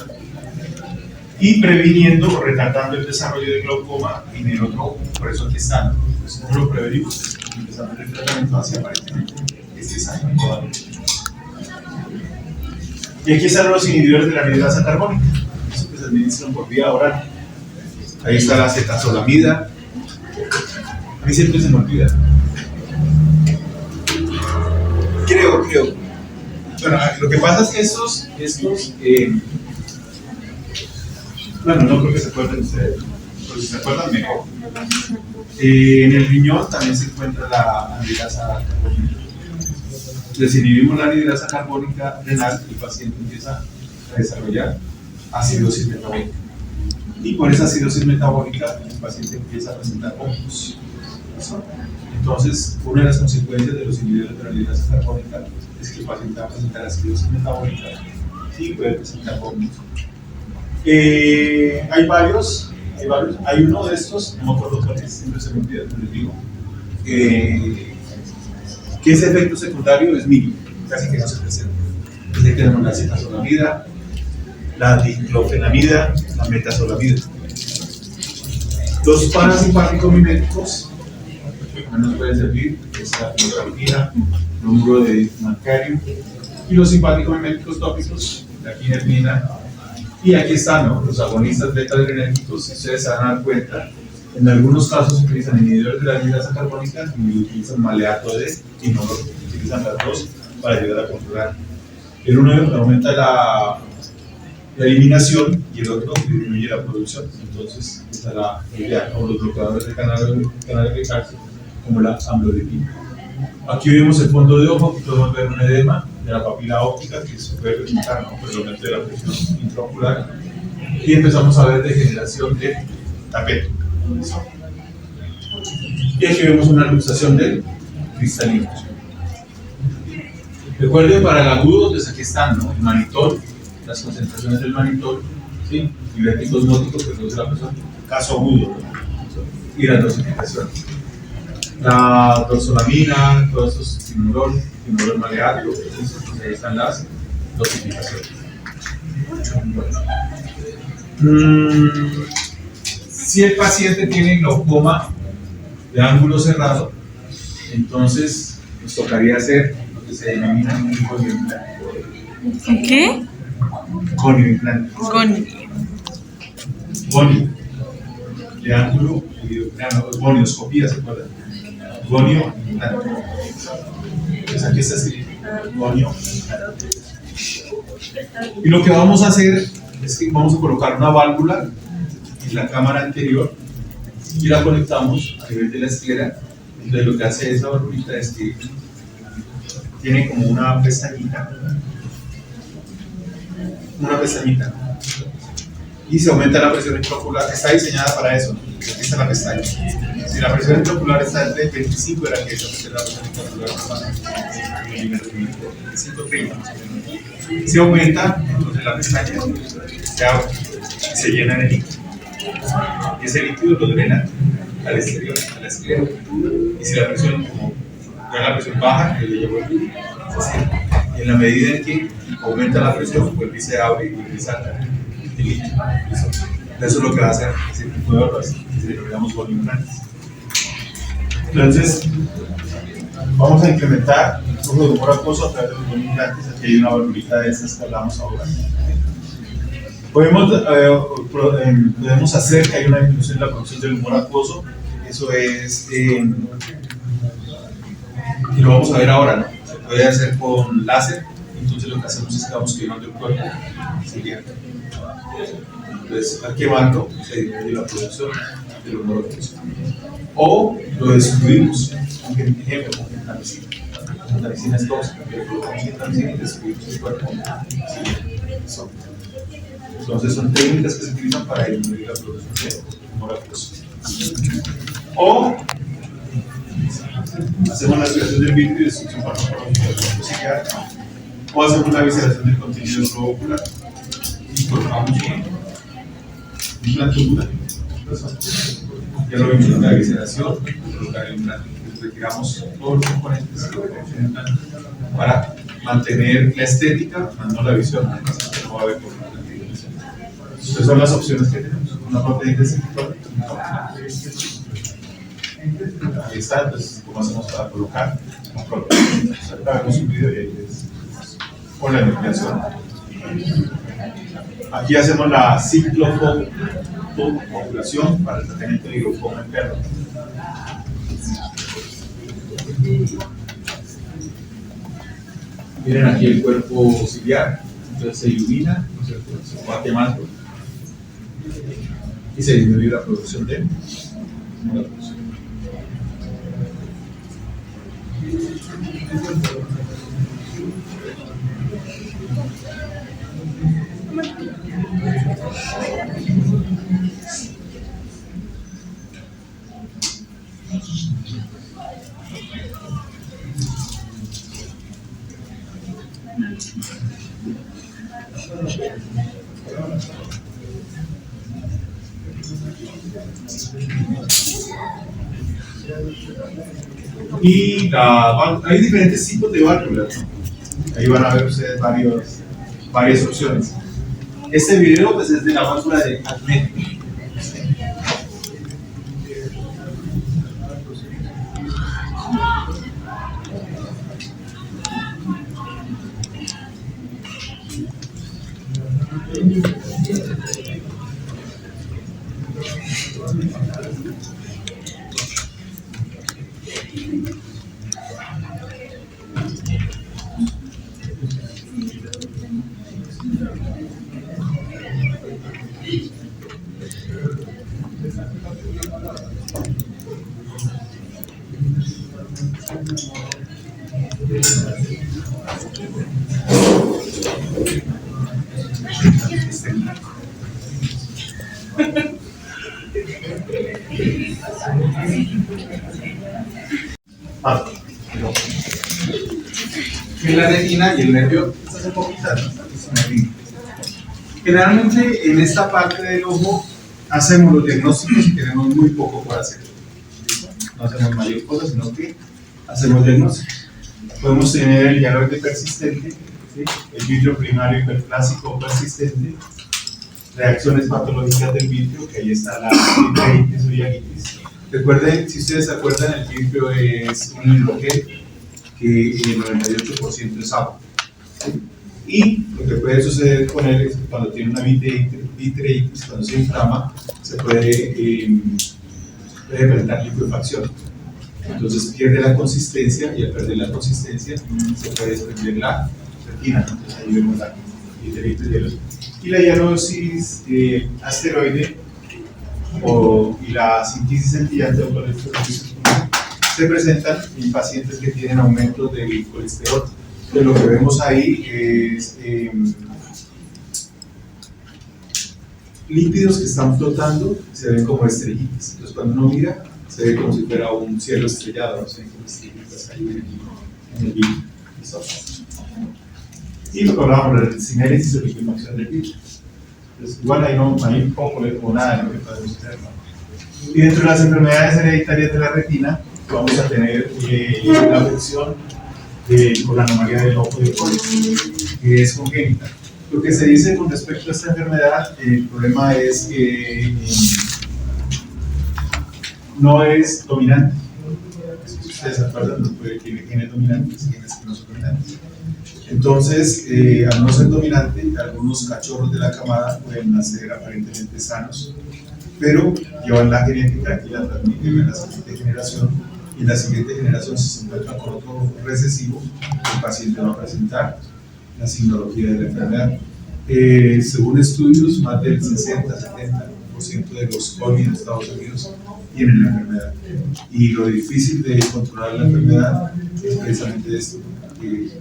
y previniendo o retardando el desarrollo de glaucoma en el otro, por eso aquí están, pues no lo prevenimos, empezando el tratamiento hacia aparentemente este sano todavía. Y aquí están los inhibidores de la anhidrasa carbónica, eso que se administran por vía oral. Ahí está la acetazolamida. mí siempre se me olvida. Creo. Bueno, lo que pasa es que estos bueno, no creo que se acuerden ustedes, pero si se acuerdan mejor. En el riñón también se encuentra la anhidrasa carbónica. Desinhibimos la anhidrasa carbónica renal, el paciente empieza a desarrollar acidosis metabólica. Y por esa acidosis metabólica, el paciente empieza a presentar vómitos. Entonces, una de las consecuencias de los inhibidores de la anhidrasa carbónica es que el paciente va a presentar acidosis metabólica y puede presentar vómitos. Hay varios. Hay uno de estos, no me acuerdo cuál es, siempre se me olvida, pero les digo, que ese efecto secundario es mínimo, casi que no se presenta. Entonces tenemos la cetazolamida, la diclofenamida, la metazolamida. Los parasimpáticos miméticos que nos pueden servir es la cloralquina, bromuro de marcario, y los simpáticos miméticos tópicos, la quinepina. Y aquí están, ¿no?, los agonistas beta-adrenérgicos. Si ustedes se van a dar cuenta, en algunos casos utilizan inhibidores de la anhidrasa carbónica y utilizan maleato de y no utilizan las dos para ayudar a controlar. El uno aumenta la eliminación y el otro disminuye la producción. Entonces, esta es la idea, o los bloqueadores de canales de calcio, como la amlodipina. Aquí vemos el fondo de ojo, que podemos ver un edema de la papila óptica que se puede presentar, ¿no?, por el aumento de la presión intraocular, y empezamos a ver degeneración del tapeto. Y aquí vemos una luxación del cristalino. Recuerden, para el agudo, pues aquí están, ¿no?, el manitol, las concentraciones del manitol, ¿sí?, diurético osmótico que produce la presión, caso agudo, y las dosificaciones. La dorzolamina, todos estos timolol maleato, ahí están las dosificaciones. Si el paciente tiene glaucoma de ángulo cerrado, entonces nos tocaría hacer lo que se denomina un gonioimplante. ¿Qué? Gonioimplante. Gonio. De ángulo, gonioscopía, ¿se acuerdan? Gonio implante. Pues aquí está escrito gonio. Y lo que vamos a hacer es que vamos a colocar una válvula en la cámara anterior y la conectamos a nivel de la esclera. Entonces lo que hace esa válvula es que tiene como una pestañita, y se aumenta la presión intraocular. Está diseñada para eso, ¿no? Aquí está la pestaña. Si la presión intraocular está entre 25, era que eso la presión intraocular más 25, 30. Se aumenta, entonces la pestaña se abre y se llena de líquido. Y ese líquido lo drena al exterior, a la esclera. Y si la presión, como la presión baja, el líquido vuelve a se cierra. Y en la medida en que aumenta la presión, vuelve y se abre y vuelve y salta el líquido. Eso es lo que va a hacer ese tipo de obras, que se denominamos gonioimplantes. Entonces, vamos a implementar el flujo de humor acuoso a través de los gonioimplantes. Aquí hay una valvulita de estas que hablamos ahora. Podemos hacer que haya una disminución en la producción del humor acuoso. Eso es, y lo vamos a ver ahora, ¿no? Se puede hacer con láser. Entonces lo que hacemos es que vamos quemando el cuerpo. Entonces, al quemarlo se disminuye la producción del humor acuoso. O lo destruimos, aunque en ejemplo, con gentamicina. La gentamicina es tóxica, pero colocamos gentamicina y destruimos el cuerpo. Entonces son técnicas que se utilizan para disminuir la producción de humor acuoso. O hacemos la aspiración del vidrio y destrucción farmacológica, o hacemos la visceración del contenido del globo ocular y colocamos un implante ocular. Ya lo vimos en la visceración, colocar el implante. Retiramos todos los componentes para mantener la estética, no la visión. No va a haber problema. Estas son las opciones que tenemos. Una prótesis receptor. Ahí está, entonces, ¿cómo hacemos para colocar una prótesis? Ahora vemos un video y ahí les con la denominación. Aquí hacemos la ciclofobulación para el tratamiento de glaucoma en perros. Miren aquí el cuerpo ciliar, entonces se ilumina, ¿no es cierto? Se va quemando y se disminuye la producción de melatonin. Y hay diferentes tipos de válvulas, ¿no? Ahí van a ver ustedes varias opciones. Este video pues, es de la válvula de Admet. En la retina y el nervio, estas son poquitas, ¿no? Generalmente en esta parte del ojo hacemos los diagnósticos y tenemos muy poco por hacer. No hacemos mayor cosa, sino que hacemos diagnósticos. Podemos tener el hiaroide persistente, ¿sí? El vitrio primario hiperplásico persistente, reacciones patológicas del vitrio, que ahí está la vitritis o llagitis. Recuerden, si ustedes se acuerdan, el vitrio es un hidrogel que el 98% es agua. Y lo que puede suceder con él es que cuando tiene una vitreitis, cuando se inflama, se puede presentar liquefacción. Entonces pierde la consistencia y al perder la consistencia se puede desprender la retina. Entonces ahí vemos la vitreitis y la hiarosis asteroide y la sintisis centillante o colesterolitis se presentan en pacientes que tienen aumento del colesterol. Entonces, lo que vemos ahí es lípidos que están flotando, se ven como estrellitas. Entonces, cuando uno mira, se ve como si fuera un cielo estrellado, se ven como estrellitas ahí en el vidrio. Y lo que hablábamos de la sinéresis o liquefacción del vidrio. Entonces, igual ahí no hay poco o nada de lo que podemos hacer, ¿no? Y dentro de las enfermedades hereditarias de la retina, vamos a tener la afección por la anomalía del ojo de Colles, que es congénita. Lo que se dice con respecto a esta enfermedad, el problema es que no es dominante. Si ustedes se acuerdan, no puede tiene genes dominantes y genes que no son dominantes. Entonces, al no ser dominante, algunos cachorros de la camada pueden nacer aparentemente sanos, pero llevan la genética y la transmiten a la siguiente generación, y en la siguiente generación, si se encuentra con otro recesivo, el paciente va a presentar la sinología de la enfermedad. Según estudios, más del 60-70% de los jóvenes en Estados Unidos tienen la enfermedad. Y lo difícil de controlar la enfermedad es precisamente esto, porque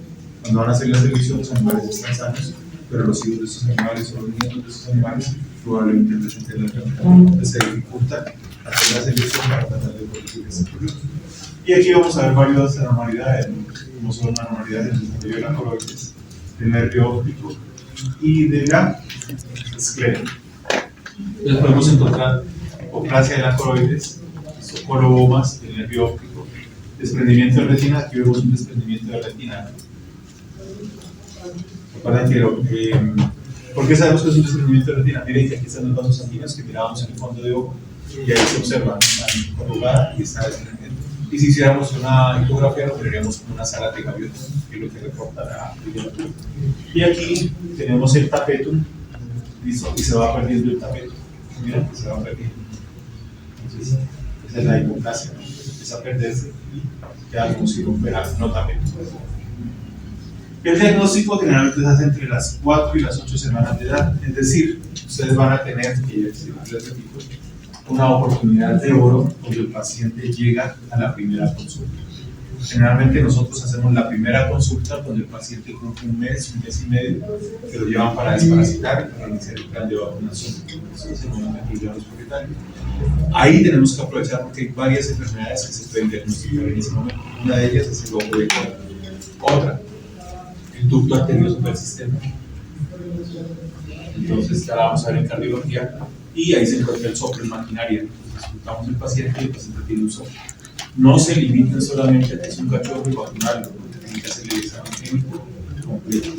cuando van a hacer las selecciones, los animales están sanos, pero los hijos de estos animales o los nietos de estos animales probablemente presenten la enfermedad. Entonces se dificulta hacer la selección para tratar de corregir ese problema. Y aquí vamos a ver varias anormalidades, como son anormalidades del desarrollo de la coroides, del nervio óptico y de la esclera. Entonces podemos encontrar hipoplasia de la coroides, colobomas del nervio óptico, desprendimiento de retina. Aquí vemos un desprendimiento de retina. Recuerden que ¿por qué sabemos que es un desprendimiento de retina? Miren que aquí están los vasos sanguíneos que mirábamos en el fondo de ojo y ahí se observa una corrugada y está desprendiendo. Y si hiciéramos una ecografía, lo veríamos como una sala de gaviota, que es lo que reporta la videología. Y aquí tenemos el tapetum, ¿listo? Y se va perdiendo el tapetum. Miren que se va perdiendo. Entonces, esa es la hipoplasia, ¿no? empieza a perderse y queda como si fuera notablemente. El diagnóstico generalmente se hace entre las 4 y las 8 semanas de edad, es decir, ustedes van a tener, y les repito, una oportunidad de oro cuando el paciente llega a la primera consulta. Generalmente nosotros hacemos la primera consulta cuando el paciente cumple un mes y medio, que lo llevan para desparasitar y para iniciar el plan de vacunación. Eso es el momento que lo llevan los propietarios. Ahí tenemos que aprovechar porque hay varias enfermedades que se pueden diagnosticar en ese momento. Una de ellas es el ojo de cola. Otra, el ducto arterioso persistente. Entonces ya la vamos a ver en cardiología y ahí se encuentra el soplo en maquinaria. Escuchamos el paciente y el paciente tiene un soplo. No se limiten solamente a que es un cachorro y vacunarlo, porque tienen que hacerle el examen clínico completo.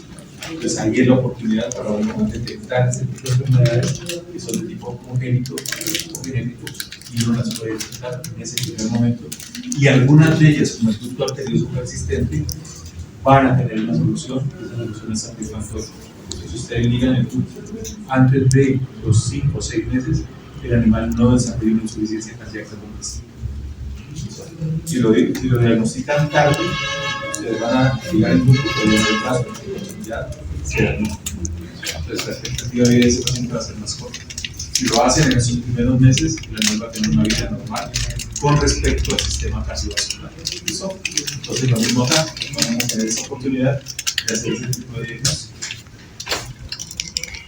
Entonces ahí es la oportunidad para uno detectar ese tipo de enfermedades que son de tipo congénito o genético y uno las puede detectar en ese primer momento. Y algunas de ellas, como el ducto arterioso persistente, van a tener una solución, esa solución es satisfactoria. Si ustedes ligan el ducto antes de los 5 o 6 meses, el animal no desarrolla una insuficiencia cardíaca progresiva. Si lo diagnostican tarde, ustedes van a ligar el ducto, pero en el caso ya será no. Entonces la expectativa de vida de ese paciente va a ser más corta. Si lo hacen en esos primeros meses, el animal va a tener una vida normal con respecto al sistema cardiovascular. ¿Listo? Entonces lo mismo acá, vamos a tener esa oportunidad de hacer ese tipo de diagnóstico.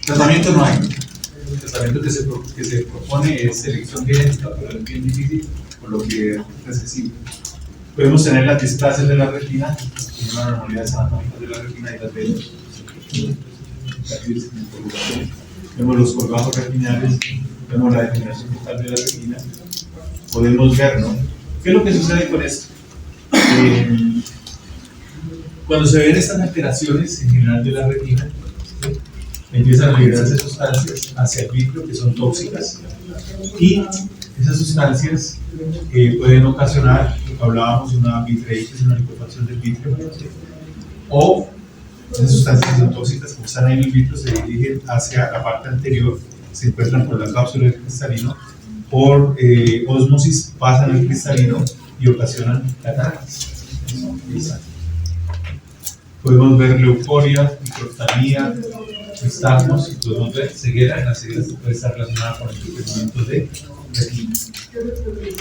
Tratamiento no hay. El tratamiento que se propone es selección genética, pero es bien difícil, por lo que es accesible. Podemos tener las displasias de la retina, las anormalidades anatómicas de la retina y las venas. Vemos los colgajos retinales, vemos la degeneración total de la retina. Podemos ver, ¿no? ¿Qué es lo que sucede con esto? Cuando se ven estas alteraciones en general de la retina, ¿sí? Empiezan a liberarse sustancias hacia el vitrio que son tóxicas y esas sustancias pueden ocasionar, lo que hablábamos, una vitreitis, una liquefacción del vitrio, ¿sí? O esas sustancias que son tóxicas, como están ahí en el vitrio, se dirigen hacia la parte anterior, se encuentran por la cápsula del cristalino, por ósmosis pasan al cristalino y ocasionan cataratas. Podemos ver leucoria, microftalmía, nistagmos y podemos ver ceguera. La ceguera puede estar relacionada con el envejecimiento de retina.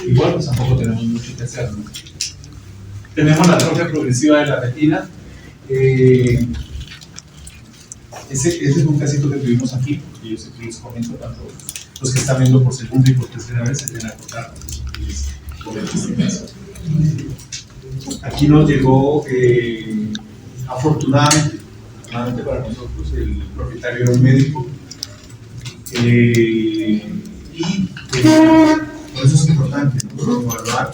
Igual, pues tampoco tenemos mucho que hacer, ¿no? Tenemos la atrofia progresiva de la retina. Ese es un casito que tuvimos aquí, y yo siempre les comento, tanto los que están viendo por segunda y por tercera vez se deben acordar por este caso. Aquí nos llegó, afortunadamente para nosotros, el propietario era un médico, y por eso es importante, ¿no? Evaluar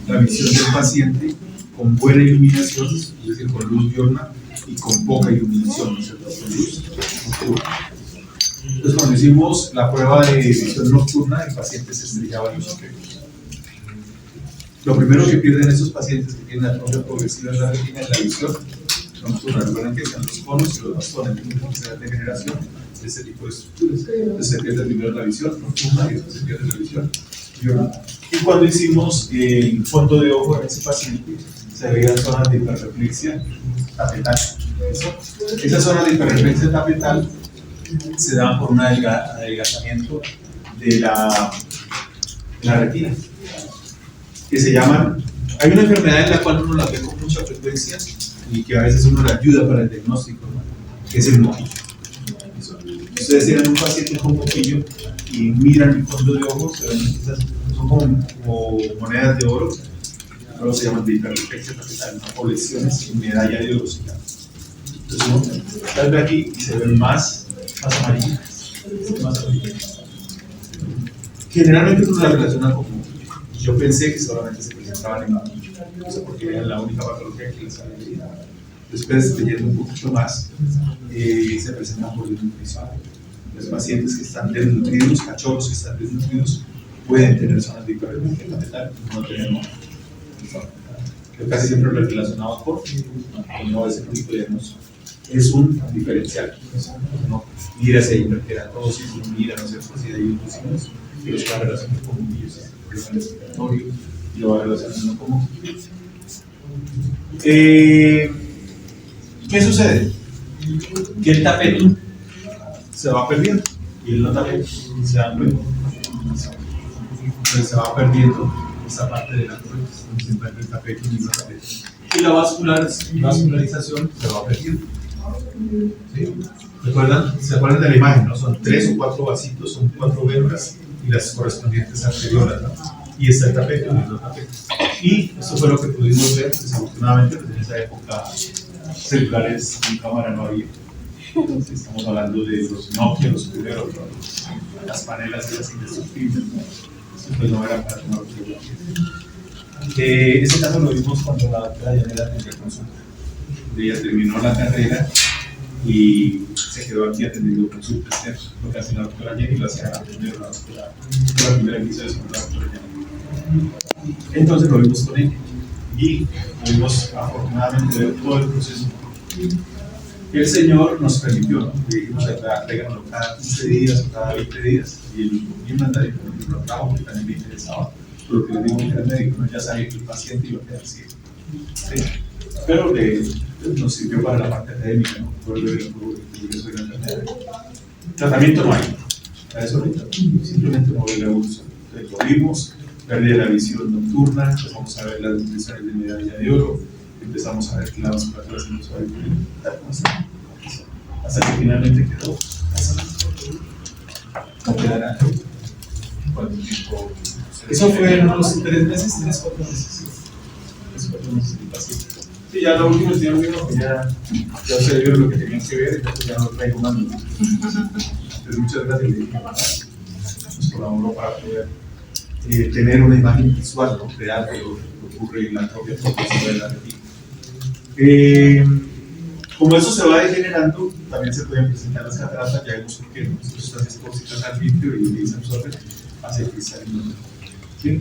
la visión del paciente con buena iluminación, es decir, con luz diurna y con poca iluminación, ¿no es cierto? Con luz nocturna. Entonces, cuando hicimos la prueba de visión nocturna, el paciente se estrellaba en los espejos. Lo primero que pierden esos pacientes que tienen atrofia progresiva en la retina es la visión nocturna. Recuerden que están los conos y los bastones, tienen una degeneración de este tipo de estructuras. Entonces se pierde primero la visión nocturna y después se pierde la visión diurna. Y cuando hicimos el fondo de ojo en ese paciente, se veían zonas de hiperreflexia tapetal. Esas zonas de hiperreflexia tapetal se dan por un adelgazamiento de la retina, que se llaman, hay una enfermedad en la cual uno la ve con mucha frecuencia y que a veces uno la ayuda para el diagnóstico, ¿no? Que es el moquillo. Ustedes tienen un paciente con moquillo y miran el fondo de ojos, se ven esas, son como monedas de oro, luego se llaman de hiperreflexia tapetal, ¿no? O lesiones en medalla de oro. Entonces uno tal vez aquí y se ven más amarillas. Generalmente uno la relaciona con moquillo. Yo pensé que solamente se presentaban en moquillo, no sé por qué era la única patología que les había leído. Después, leyendo un poquito más, se presentan por desnutrición. Los pacientes que están desnutridos, cachorros que están desnutridos, pueden tener zonas de hiperreflexia tapetal, no tener moquillo. Yo casi siempre lo he relacionado con no es el único diagnóstico. Es un diferencial. No mira si hay hiperkeratosis, no mira, no sé si hay otros signos que los pueden relacionar con moquillos, problemas respiratorios, y lo va relacionando como. ¿Qué sucede? Que el tapete se va perdiendo y el no tapete se da cuenta. Entonces se va perdiendo esa parte de la corriente, donde se encuentra el tapete y el no tapete. Y la vascularización se va perdiendo. ¿Sí? ¿Recuerdan? ¿Se acuerdan de la imagen? ¿No? Son 3 o 4 vasitos, son 4 válvulas y las correspondientes arteriolas, ¿no? Y está el tapete y el no tapete. Y eso fue lo que pudimos ver, desafortunadamente, pues en esa época celulares en cámara no había. Entonces, estamos hablando de los Nokia, los primeros, ¿no? Las panelas esas indestructibles, ¿no? Eso pues no era para tomar fotografías. Ese caso lo vimos cuando la doctora Yanela tenía consulta. Ella terminó la carrera y se quedó aquí atendiendo consultas, ¿cierto? Lo que hace la doctora Jenny lo hacía primero la primera que hizo eso con la doctora Jenny. Entonces lo vimos con ella y pudimos afortunadamente ver todo el proceso. El Señor nos permitió, ¿no? Le dijimos, tráiganlo cada 15 días o cada 20 días y el mandadito lo trajo porque también me interesaba. Pero que le digo que era médico, ¿no? Ya sabía que el paciente iba a quedar ciego. Sí. Pero nos sirvió para la parte académica, ¿no? Por lo que yo soy la enfermera. Tratamiento no hay. Para eso ahorita, simplemente mover la evolución. Entonces lo vimos, pérdida de la visión nocturna, empezamos a ver las nutriciones de medalla de oro, empezamos a ver que la vasculatura se nos va a ir hasta que finalmente quedó así. No quedará. ¿Cuánto tiempo? Eso fue en unos 3 meses, 3-4 meses. 3-4 meses de paciente. Sí, ya lo último el señor dijo que ya se vieron lo que tenían que ver, entonces ya no lo traigo más. Entonces muchas gracias, le dije, nos colaboró para poder tener una imagen visual, ¿no? Real de lo que ocurre en la propia formación de la retina. Como eso se va degenerando, también se pueden presentar las cataratas, ya vemos que sustancias tóxicas al vidrio y se absorben hacia el cristalino. ¿Sí?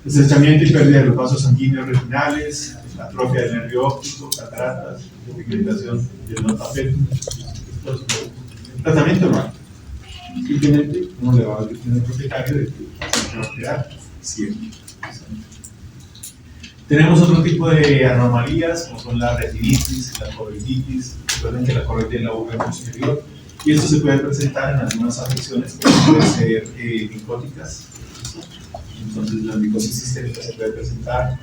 Estrechamiento y pérdida de los vasos sanguíneos retinales, atrofia del nervio óptico, cataratas, pigmentación del no tapete. Tratamiento no hay. Simplemente uno le va a decir al propietario de que se va a quedar siempre. Tenemos otro tipo de anomalías, como son la retinitis, la corretitis. Recuerden que la correcta es la boca posterior. Y esto se puede presentar en algunas afecciones que pueden ser micóticas. Entonces, la micosis sistémica se pueden presentar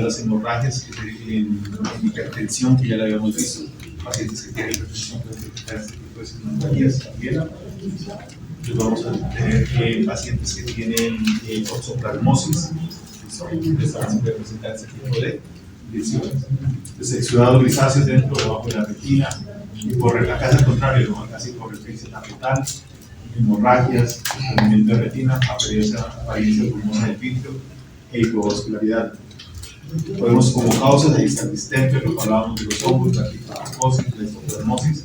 las hemorragias en hipertensión, que ya la habíamos visto. Pacientes que tienen hipertensión pueden presentar este tipo de sintomatologías también. Entonces, vamos a tener pacientes que tienen toxoplasmosis. Entonces, se puede presentar ese tipo de lesiones. Exudados grisáceos dentro o debajo de la retina. Y acá es al contrario, ¿no? Acá sí por reflexión tapetal, hemorragias, desprendimiento de retina, apariencia pulmonar del vidrio e hipovascularidad. Podemos como causas, ahí está el distemper, lo que hablábamos de los hongos, la criptocosis, la histoplasmosis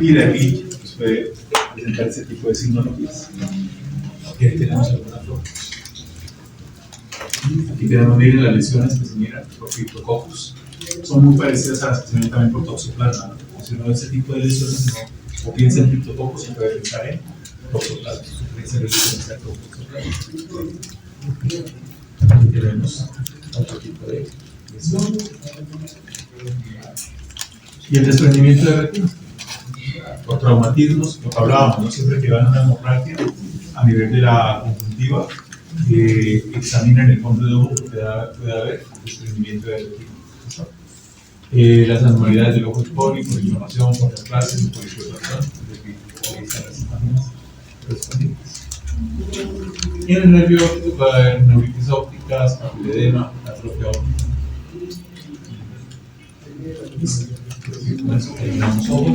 y la hemorragia, pues puede presentar ese tipo de signologías. Aquí tenemos algunas fotos. Aquí tenemos, miren las lesiones que se miran por criptococcus. Son muy parecidas a las que se ven también por toxoplasma. Si uno ve ese tipo de lesiones, no, o piensa en criptococcus, se puede pensar en toxoplasma. Aquí tenemos otro tipo de lesión. Y el desprendimiento de retina. Los traumatismos, lo que hablábamos, ¿no? Siempre que van a una hemorragia a nivel de la conjuntiva, examinan el fondo de ojo porque puede haber desprendimiento de retina. Las anormalidades del ojo hipónico, inflamación, contraclasis, polifibración, ahí están las imágenes correspondientes. Y en el nervio óptico va a haber neuritis óptica, papiledema, atrofia óptica. Listo. Con eso terminamos.